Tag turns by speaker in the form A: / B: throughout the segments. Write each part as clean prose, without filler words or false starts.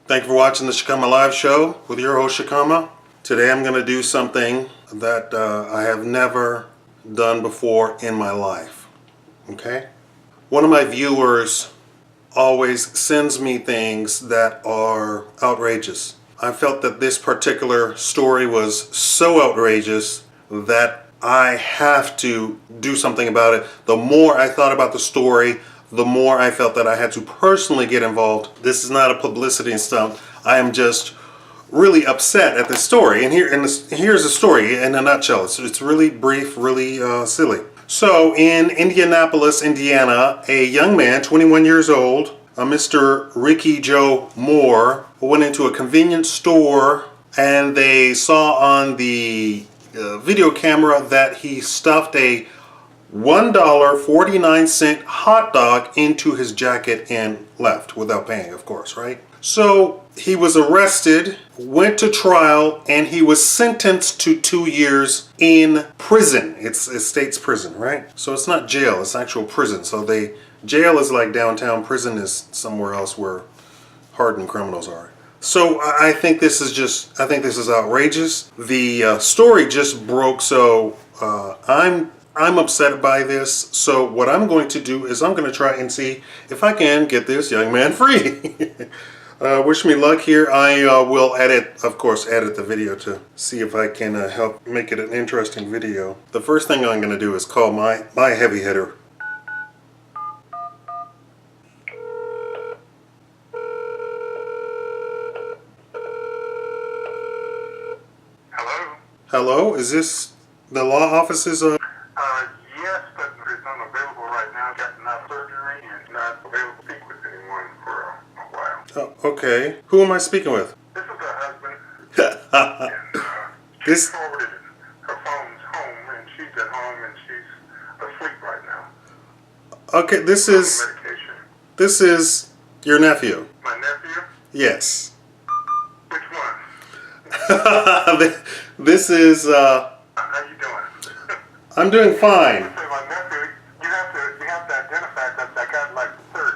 A: Thank you for watching the Shakama Live Show with your host Shakama. Today I'm going to do something that I have never done before in my life. Okay? One of my viewers always sends me things that are outrageous. I felt that this particular story was so outrageous that I have to do something about it. The more I thought about the story, the more I felt that I had to personally get involved. This is not a publicity stunt. I am just really upset at this story. And here's the story in a nutshell. It's really brief, really silly. So in Indianapolis, Indiana, a young man, 21 years old, Mr. Rickey Joe Moore, went into a convenience store and they saw on the video camera that he stuffed a $1.49 hot dog into his jacket and left without paying, of course, right? So he was arrested, went to trial, and he was sentenced to 2 years in prison. It's a state's prison, right? So it's not jail, it's actual prison. So jail is like downtown, prison is somewhere else where hardened criminals are. So I think this is outrageous. The story just broke, so I'm upset by this. So what I'm going to do is I'm going to try and see if I can get this young man free. Wish me luck here. I will of course edit the video to see if I can help make it an interesting video. The first thing I'm going to do is call my heavy hitter. Hello, is this the law offices?
B: Yes, but it's unavailable right now. Got enough surgery and not available to speak with anyone for a while.
A: Oh, okay. Who am I speaking with?
B: This is her husband. And she forwarded her phone's home, and she's at home, and she's asleep right now.
A: Okay, this is your nephew.
B: My nephew?
A: Yes.
B: Which one?
A: This is,
B: How you doing?
A: I'm doing fine.
B: My nephew, you have to identify because I got like the third.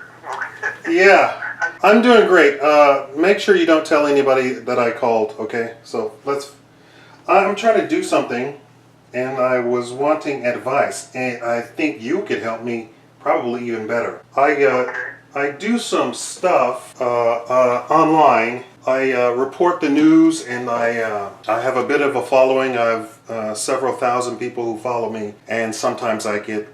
B: Okay.
A: Yeah, I'm doing great. Make sure you don't tell anybody that I called, okay? So I'm trying to do something and I was wanting advice, and I think you could help me probably even better. I do some stuff online. I report the news, and I have a bit of a following. I have several thousand people who follow me, and sometimes I get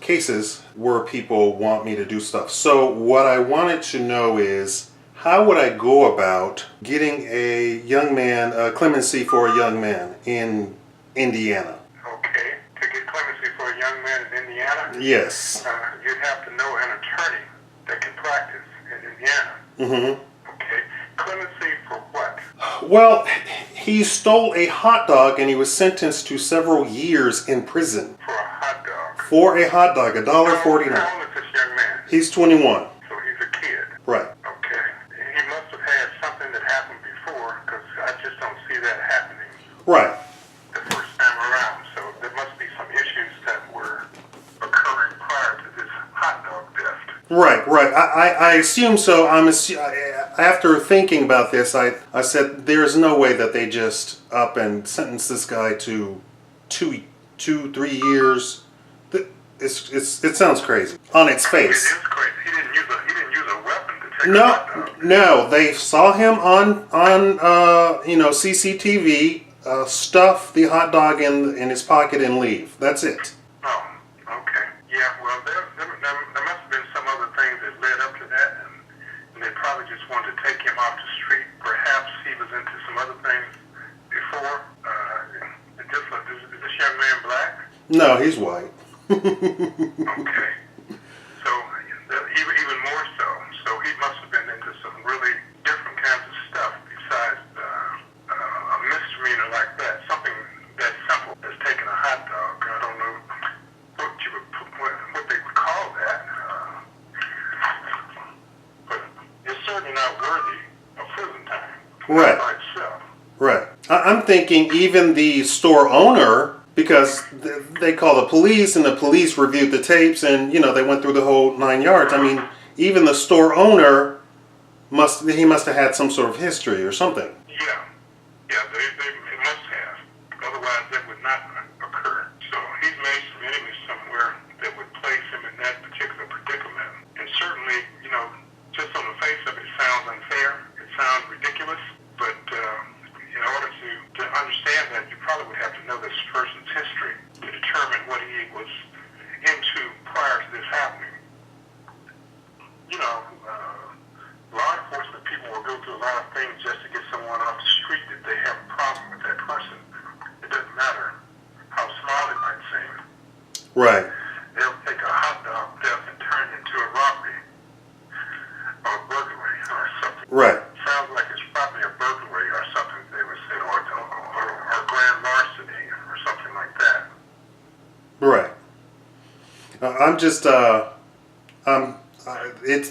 A: cases where people want me to do stuff. So what I wanted to know is, how would I go about getting a young man, clemency for a young man in Indiana?
B: Okay, to get clemency for a young man in Indiana?
A: Yes.
B: You'd have to know an attorney that can practice in Indiana.
A: Mm-hmm.
B: Okay. Clemency for what?
A: Well, he stole a hot dog and he was sentenced to several years in prison.
B: For a hot dog?
A: For a hot dog, $1.49.
B: How old is this young man?
A: He's 21.
B: So he's a kid?
A: Right.
B: Okay. He must have had something that happened before, because I just don't see that happening.
A: Right.
B: The first time around. So there must be some issues that were occurring prior to this hot dog theft.
A: Right. I assume so. After thinking about this, I said there's no way that they just up and sentence this guy to 3 years. It sounds crazy on its face.
B: It is crazy. He didn't use a weapon to take a hot dog.
A: No. They saw him on CCTV stuff the hot dog in his pocket and leave. That's it.
B: Oh, okay. Yeah. Well, there must have been some other things that led up to that, and they probably just wanted to take him off the street. Perhaps he was into some other things before. Is this young man black?
A: No, he's white.
B: Okay. So even more so. So he must have been into some really different kinds of stuff besides a misdemeanor like that. Something that simple as taking a hot dog. I don't know what they would call that. But it's certainly not worthy of prison time.
A: Right.
B: By itself.
A: Right. I'm thinking even the store owner, because they call the police and the police reviewed the tapes and, they went through the whole 9 yards. I mean, even the store owner he must have had some sort of history or something.
B: Yeah, they must have. Otherwise, that would not occur. So he's made some enemies somewhere that would place him in that particular predicament. And certainly, just on the face of it, it sounds unfair. It sounds ridiculous. But in order to understand that, you probably would have to know this person's history to determine what he was into prior to this happening. Law enforcement people will go through a lot of things just to get someone off the street that they have a problem with that person. It doesn't matter how small it might seem.
A: Right.
B: They'll take a hot dog death and turn it into a robbery or burglary or something.
A: Right.
B: Sounds like it's probably a burglary or something they would say, or grand larceny or something like that.
A: Right.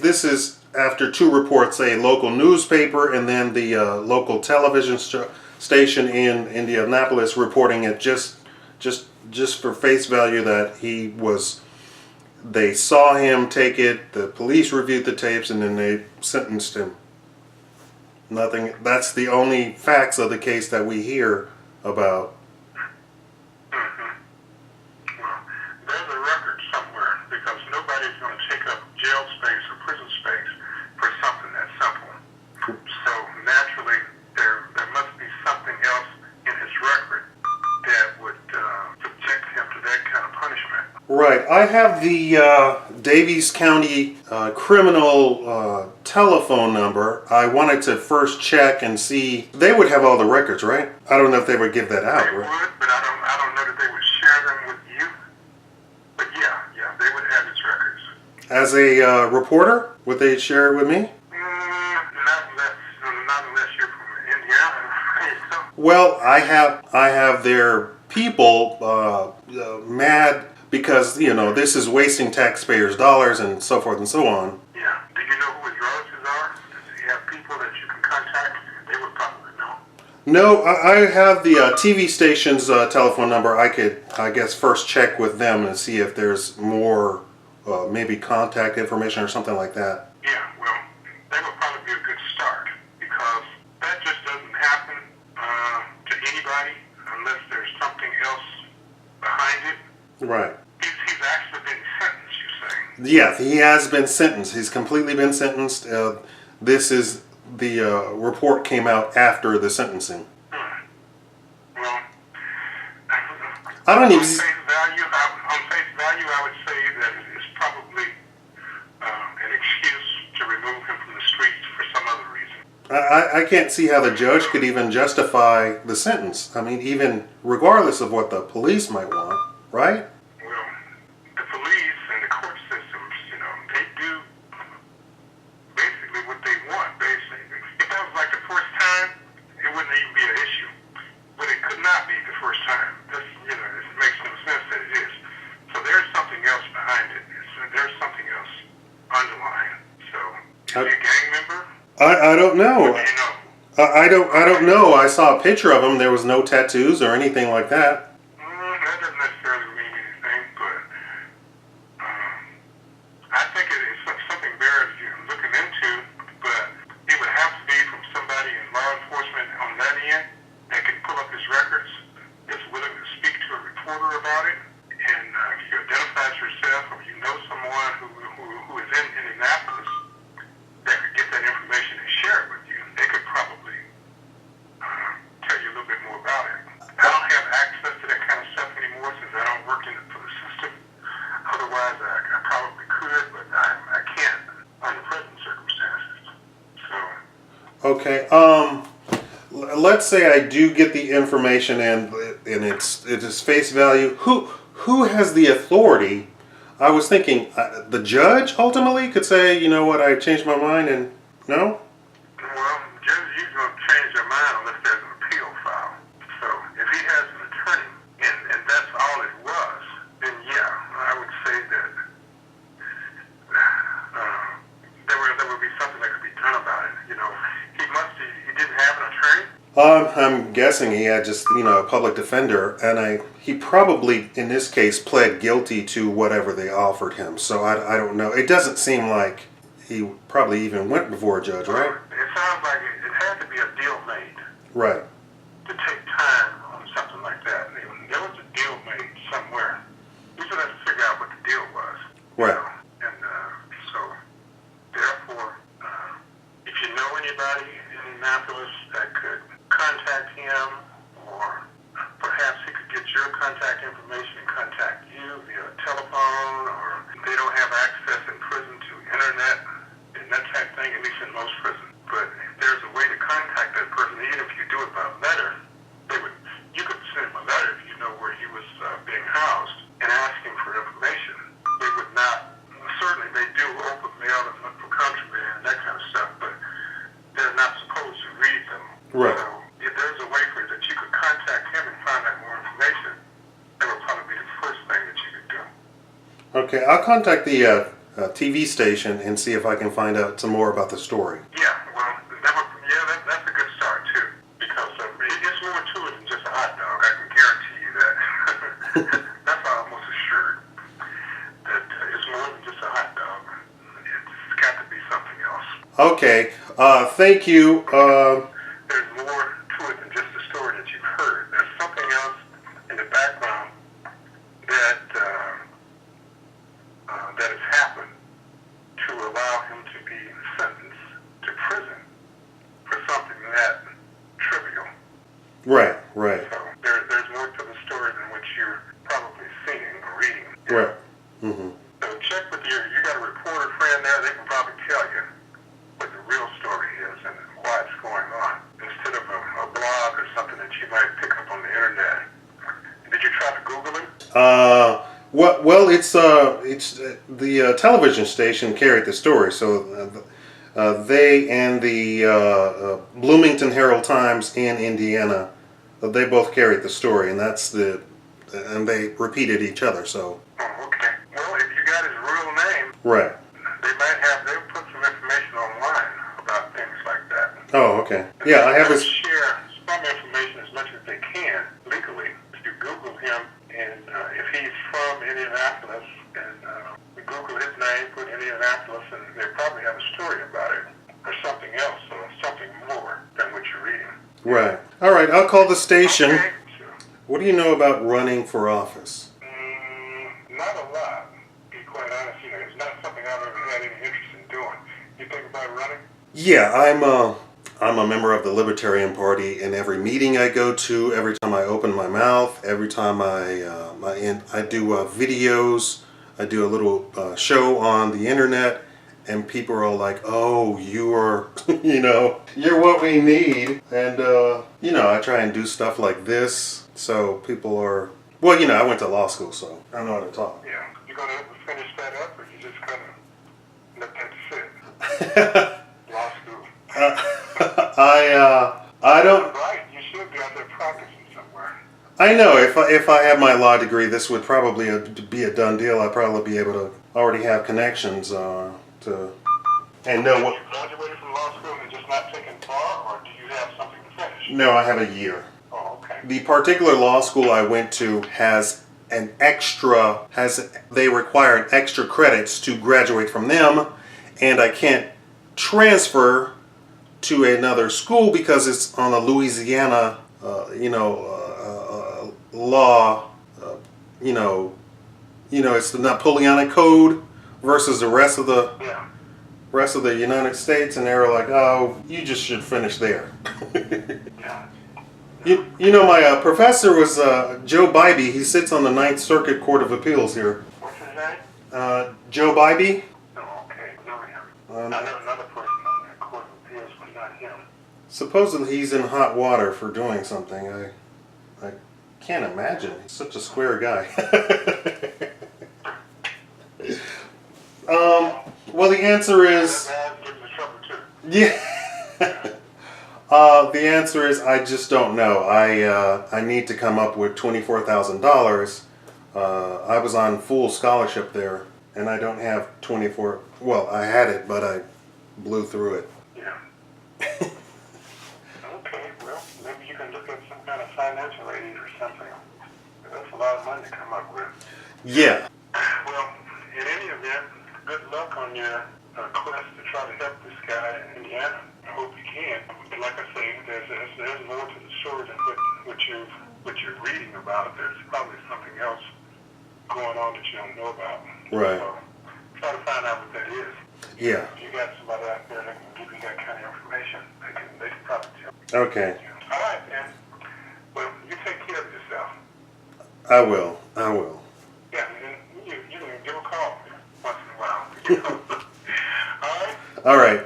A: This is after two reports, a local newspaper and then the local television station in Indianapolis reporting it just for face value that they saw him take it, the police reviewed the tapes, and then they sentenced him. Nothing. That's the only facts of the case that we hear about.
B: There's a record somewhere, because nobody's going to take up jail space or prison space for something that simple. So naturally, there must be something else in his record that would subject him to that kind of punishment.
A: Right. I have the Daviess County criminal telephone number. I wanted to first check and see. They would have all the records, right? I don't know if they would give that out.
B: They would, but I don't know that they would share them with you. But yeah, they would have his records.
A: As a reporter, would they share it with me?
B: Not unless you're from Indiana. So.
A: Well, I have their people mad because this is wasting taxpayers' dollars and so forth and so on.
B: Yeah. Do you know who his relatives are? Does he have people that you can contact? They would probably know.
A: No, I have the TV station's telephone number. I could, I guess, first check with them and see if there's more, maybe contact information or something like that.
B: Yeah, well, that would probably be a good start, because that just doesn't happen to anybody unless there's something else behind it.
A: Right.
B: He's actually been sentenced, you say?
A: Yeah, he has been sentenced. He's completely been sentenced. This is the report came out after the sentencing.
B: Well,
A: I don't even.
B: On face value, I would say that it's probably an excuse to remove him from the streets for some other reason.
A: I can't see how the judge could even justify the sentence. I mean, even regardless of what the police might want, right?
B: Well, the police and the court systems, they do basically what they want, basically. If that was like the first time, it wouldn't even be an issue. But it could not be the first time. This, it makes no sense that it is. So there's something else behind it. There's something else underlying. So, is he a gang member?
A: I don't know.
B: What do you know?
A: I don't know. I saw a picture of him. There was no tattoos or anything like that.
B: That doesn't necessarily mean anything, but I think it is something better you're looking into, but it would have to be from somebody in law enforcement on that end that can pull up his records, is willing to speak to a reporter about it, and if you identify yourself or you know someone who is in Indianapolis that could get that information and share it with you, they could probably tell you a little bit more about it. I don't have access to that kind of stuff anymore since I don't work in the system. Otherwise, I probably could, but I can't under present circumstances. So.
A: Okay. Let's say I do get the information and it's face value. Who has the authority? I was thinking the judge ultimately could say, you know what, I changed my mind, and no.
B: Well, judges usually don't change their mind unless there's an appeal file. So if he has an attorney and that's all it was, then yeah, I would say that there would be something that could be done about it. He didn't have an attorney.
A: I'm guessing he had just, a public defender, and he probably, in this case, pled guilty to whatever they offered him. So I don't know. It doesn't seem like he probably even went before a judge, right?
B: It sounds like it had to be a deal made
A: Right.
B: to take time on something like that. There was a deal made somewhere. We just had to figure out what the deal was.
A: Right.
B: And so, therefore, if you know anybody in Annapolis that could contact him, or perhaps he could get your contact information and contact you via telephone, or they don't have access in prison to internet and that type of thing, at least in most prisons. But if there's a way to contact that person, even if you do it by letter, you could send him a letter if you know where he was being housed and ask him for information. They would not, certainly they do open mail and look for contraband and that kind of stuff, but they're not supposed to read them.
A: Right.
B: So if there's a way for that you could contact him and find out more information, that would probably be the first thing that you could do.
A: Okay, I'll contact the TV station and see if I can find out some more about the story.
B: Yeah, well, that's a good start too, because it's more to it than just a hot dog. I can guarantee you that. That's almost assured that it's more than just a hot dog. It's got to be something else.
A: Okay, thank you.
B: There's more to it than just the story that you've heard. There's something else in the background that has happened to allow him to be sentenced to prison for something that trivial.
A: Right, right.
B: So there's more to the story than what you're probably seeing or reading.
A: Right. Mm-hmm.
B: So check with you got a reporter friend there, they can probably tell you what the real story is and why it's going on, instead of a blog or something that you might pick up on the internet. Did you try to Google it?
A: Well, it's the television station carried the story, so they and the Bloomington Herald Times in Indiana, they both carried the story, and and they repeated each other. So.
B: Oh, okay. Well, if you got his real name,
A: Right.
B: they'll put some information online about things like that.
A: Oh, okay. Yeah, I have
B: They'll
A: his.
B: share some information as much as they can legally. If you Google him, and if he's from Indianapolis, and you Google his name, put Indianapolis, and they probably have a story about it, or something else, or something more than what you're reading.
A: Right. All right, I'll call the station.
B: Okay.
A: What do you know about running for office?
B: Not a lot, to be quite honest. It's not something I've ever had any interest in doing. You think about running?
A: Yeah, I'm a member of the Libertarian Party, and every meeting I go to, every time I open my mouth, every time I do videos, I do a little show on the internet, and people are all like, "Oh, you are, you're what we need," and I try and do stuff like this, so people are. Well, I went to law school, so I know how to talk.
B: Yeah. You going to finish that up, or you just kind of let that sit? Law school.
A: I don't.
B: Right. You should be out there practicing somewhere.
A: I know if I had my law degree, this would probably be a done deal. I'd probably be able to already have connections to and know what.
B: You graduated from law school and just not taking bar, or do you have something to finish?
A: No, I have a year.
B: Oh, okay.
A: The particular law school I went to they required extra credits to graduate from them, and I can't transfer to another school because it's on a Louisiana, law, it's the Napoleonic Code versus the rest of the United States, and they were like, "Oh, you just should finish there."
B: Yeah.
A: My professor was Joe Bybee. He sits on the Ninth Circuit Court of Appeals here.
B: What's his name?
A: Joe Bybee.
B: Oh, okay. No, him. I know another person on that court of appeals, but not him.
A: Supposedly he's in hot water for doing something. I can't imagine. He's such a square guy. Well, the answer is.
B: That gives me trouble too.
A: Yeah. The answer is I just don't know. I need to come up with $24,000. I was on full scholarship there, and I don't have 24. Well, I had it, but I blew through it.
B: Yeah. Okay, well, maybe you can look at some kind of financial aid or something. That's a lot of money to come up with.
A: Yeah.
B: Well, in any event, good luck on your quest to there's more to the story than what you're reading about. There's probably something else going on that you don't know about.
A: Right.
B: So try to find out what that is.
A: Yeah.
B: If you got somebody out there that can give you that kind of information, they can probably tell.
A: Okay.
B: All right, man. Well, you take care of yourself.
A: I will.
B: Yeah, and you can give a call once in a while. All right?
A: All right.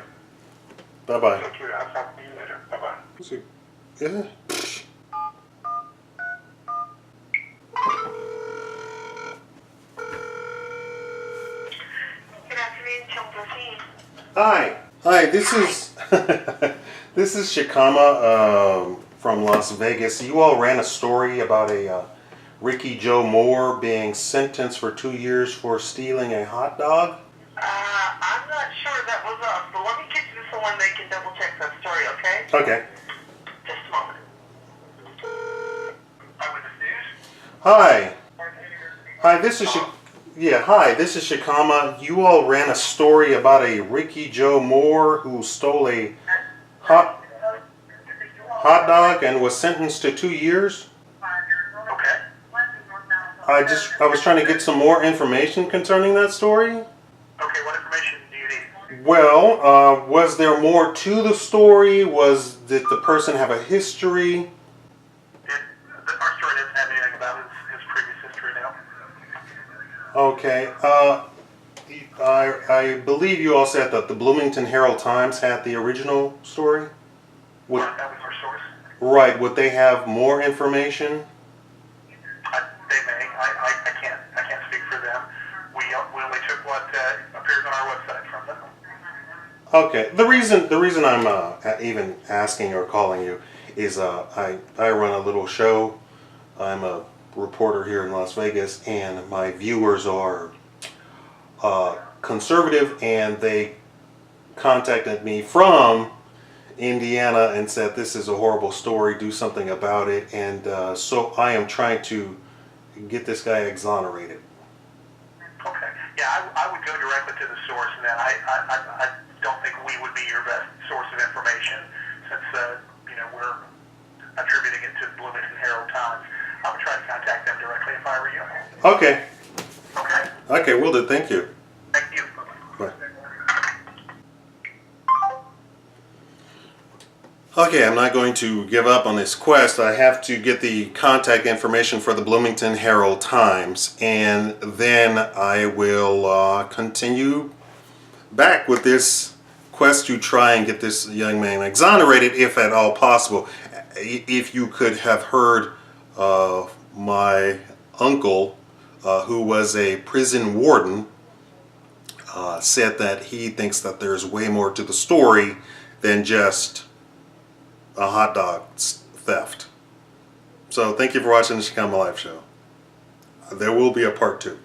A: Bye-bye.
B: Take care. I'll talk to you later. Bye-bye.
A: Yeah.
C: Good afternoon, Chelsea.
A: Hi. This is this is Shikama from Las Vegas. You all ran a story about a Rickey Joe Moore being sentenced for 2 years for stealing a hot dog.
C: I'm not sure that was us, but let me get you to someone that can double check that story, okay?
A: Okay.
C: Just a moment.
B: Eyewitness News?
A: Hi. Hi. This is Shikama. You all ran a story about a Rickey Joe Moore who stole a hot dog and was sentenced to 2 years.
B: Okay.
A: I was trying to get some more information concerning that story.
B: Okay, what information do you need?
A: Well, was there more to the story? Did the person have a history?
B: Our story doesn't have anything about his previous history now.
A: Okay. I believe you all said that the Bloomington Herald Times had the original story.
B: That was our source.
A: Right. Would they have more information?
B: They may. I can't speak for them. We only took what appears on our website from them.
A: Okay. The reason I'm even asking or calling you is I run a little show. I'm a reporter here in Las Vegas, and my viewers are conservative, and they contacted me from Indiana and said this is a horrible story, do something about it, and so I am trying to get this guy exonerated.
B: Okay. Yeah, I would go directly to the source, and then I don't think we would be your best source of information since we're attributing it to the Bloomington Herald Times. I would try to contact them directly if I were you.
A: Okay.
B: Okay.
A: Okay, will do. Thank you.
B: Thank you.
A: Bye. Okay, I'm not going to give up on this quest. I have to get the contact information for the Bloomington Herald Times, and then I will continue back with this quest to try and get this young man exonerated, if at all possible. If you could have heard my uncle, who was a prison warden, said that he thinks that there's way more to the story than just a hot dog theft. So thank you for watching the Shikama Live Show. There will be a part 2.